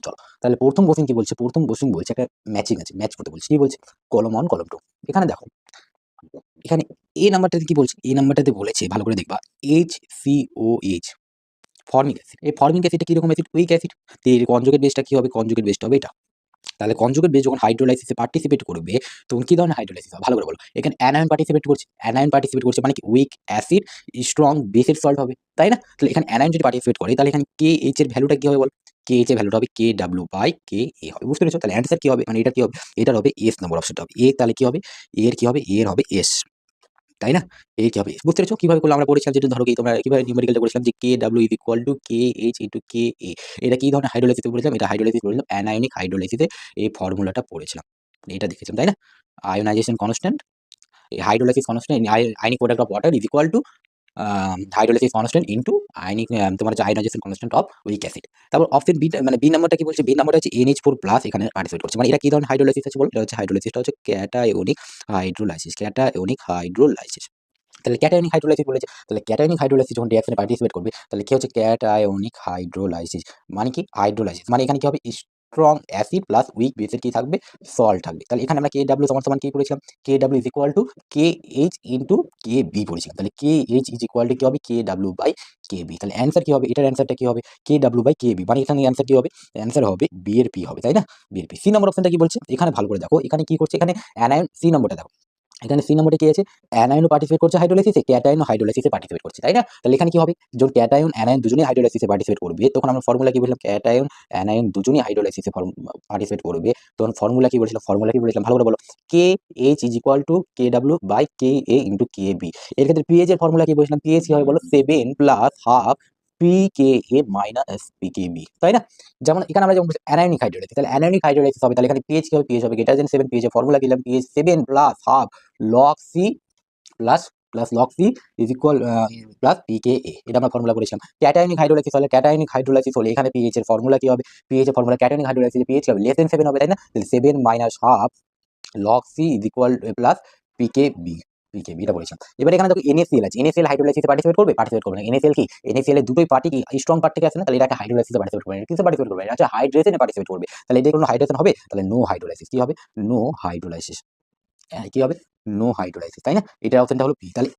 চলো তাহলে প্রথম কোশ্চেন কি বলছে, প্রথম কোশ্চেন বলছে একটা ম্যাচিং আছে, ম্যাচ করতে বলছে। কি বলছে, কলম 1 কলম 2। এখানে দেখো, এখানে এ নাম্বারটাতে কি বলছে, এ নাম্বারটাতে বলেছে ভালো করে দেখবা, HCOH ফর্মিক অ্যাসিড। এই ফর্মিক অ্যাসিডটা কিরকম অ্যাসিড, উইক অ্যাসিড। তো এর কনজুগেট বেসটা কি হবে, কনজুগেট বেসটা হবে এটা। তাহলে কনজুগেট বেস যখন হাইড্রোলাইসিসে পার্টিসিপেট করবে তখন কি ধরনের হাইড্রোলাইসিস হবে, ভালো করে বলো। এখানে অ্যানায়ন পার্টিসিপেট করছে, অ্যানায়ন পার্টিসিপেট করছে মানে কি উইক অ্যাসিড স্ট্রং বেসের সল্ট হবে, তাই না? তাহলে এখানে অ্যানায়ন যদি পার্টিসিপেট করে তাহলে এখানে KH এর ভ্যালুটা কি হবে বল, KH এর ভ্যালুটা হবে KW/KA হবে, বুঝতে পেরেছো? তাহলে অ্যান্সার কি হবে, মানে এটা কি হবে, এটার হবে এস নম্বর অপশনটা হবে এ। তাহলে কি হবে, এর কি হবে, এর হবে এস, তাই না? এই কি হবে, বুঝতে পেরেছো কিভাবে করলাম, আমরা পড়েছিলাম যেটা ধরো কি তোমরা কিভাবে নিউমেরিক্যালটা করেছিলাম যে KW is equal two KH into KA। এটা কি ধরনের হাইড্রোলাইসিস পড়েছিলাম, এটা হাইড্রোলাইসিস পড়েছিলাম অ্যানায়নিক হাইড্রোলাইসিসে এই ফর্মুলাটা পড়েছিলাম, এটা দেখেছিলাম, তাই না? আয়োনাইজেশন কনস্ট্যান্ট, এই hydrolysis constant ionic product of water is equal to hydrolysis constant into ionic তোমার হচ্ছে ionization constant of weak acid. তারপর অপশন বি মানে বি নাম্বারটা কি বলছে, বি নাম্বারটা হচ্ছে NH4+ এখানে পার্টিসিপেট করছে, মানে এটা কি ধরনের হাইড্রোলাইসিস আছে বল, এটা হচ্ছে হাইড্রোলাইসিসটা হচ্ছে ক্যাটায়োনিক হাইড্রোলাইসিস, ক্যাটায়োনিক হাইড্রোলাইসিস। তাহলে ক্যাটায়নিক হাইড্রোলাইসিস বলেছে, তাহলে ক্যাটায়নিক হাইড্রোলাইসিস যখন রিঅ্যাকশনে পার্টিসিপেট করবে তাহলে কি হচ্ছে ক্যাটায়নিক হাইড্রোলাইসিস, মানে কি হাইড্রোলাইসিস মানে এখানে কি হবে, স্ট্রং অ্যাসিড প্লাস উইক বেসের কি থাকবে, সল্ট থাকবে। তাহলে এখানে আমরা KW সমান সমান কি পড়েছিলাম, KW is equal two KH into KB পড়েছিলাম। তাহলে KH ইজ ইকুয়াল টু কি হবে, KW/KB। তাহলে অ্যান্সার কি হবে, এটার অ্যান্সারটা কি হবে, KW/KB, মানে এখানে অ্যান্সার কি হবে, অ্যান্সার হবে বি এর পি হবে, তাই না? বি এর পি। সি নম্বর অপশনটা কি বলছে, এখানে ভালো করে দেখো, এখানে কি করছে, এখানে অ্যানায়ন, সি নম্বরটা দেখো, এখানে সি নম্বরে কি আছে, অ্যানায়নও পার্টিসিপেট করছে হাইড্রোলাইসিসে, ক্যাটায়নও হাইড্রোলাইসিসে পার্টিসিপেট করছে, তাই না? তাহলে এখানে কি হবে, যখন ক্যাটায়ন অ্যানায়ন দুজনেই হাইড্রোলাইসিসে পার্টিসিপেট করবে তখন আমরা ফর্মুলা কি বললাম, ক্যাটায়ন অ্যানায়ন দুজনেই হাইড্রোলাইসিসে পার্টিসিপেট করবে তখন ফর্মুলা কি বলেছিলাম, ফর্মুলা কি বলেছিলাম ভালো করে বলো, KH is equal two KW/KA into KB। এর ক্ষেত্রে পিএইচ এর ফর্মুলা কি বলেছিলাম, পিএইচ কি হবে বলো, 7 plus half PKA minus PKB, তাই না? যেমন এখানে আমরা যেমন অ্যানায়নিক হাইড্রোলাইসিস, তাহলে অ্যানায়নিক হাইড্রোলাইসিস হবে, তাহলে এখানে পিএইচ কি হবে, পিএইচ হবে গ্রেটার দেন 7, পিএইচ এর ফর্মুলা কি লিখলাম, pH 7 plus half log C plus log C is equal plus PKA, এটা আমরা ফর্মুলা করেছিলাম। ক্যাটায়নিক হাইড্রোলাইসিস হলে, ক্যাটায়নিক হাইড্রোলাইসিস হলে এখানে পিএইচ এর ফর্মুলা কি হবে, পিএইচ এর ফর্মুলা ক্যাটায়নিক হাইড্রোলাইসিস পিএইচ হবে লেস দেন 7 হবে, তাই না? তাহলে 7 minus half log C is equal plus PKB, এটা বলেছিলাম। এবার এখানে দেখো NaCl আছে, NaCl হাইড্রোলাইসিসে পার্টিসিপেট করবে, পার্টিসিপেট করবে না। NaCl কি, NaCl এর দুটোই পার্টি কি স্ট্রং পার্ট থেকে আছে না, তাহলে এটা একটা হাইড্রোলাইসিসে পার্টিসিপেট করবে না, কিসে পার্টিসিপেট করবে, এটা হচ্ছে হাইড্রেশনে পার্টিসিপেট করবে। তাহলে এটা কোনো হাইড্রেশন হবে, তাহলে নো হাইড্রোলাইসিস, কি হবে, নো হাইড্রোলাইসিস, কি হবে, নো হাইড্রোলাইসিস, তাই না? এটার অপশনটা হলো বি। তাহলে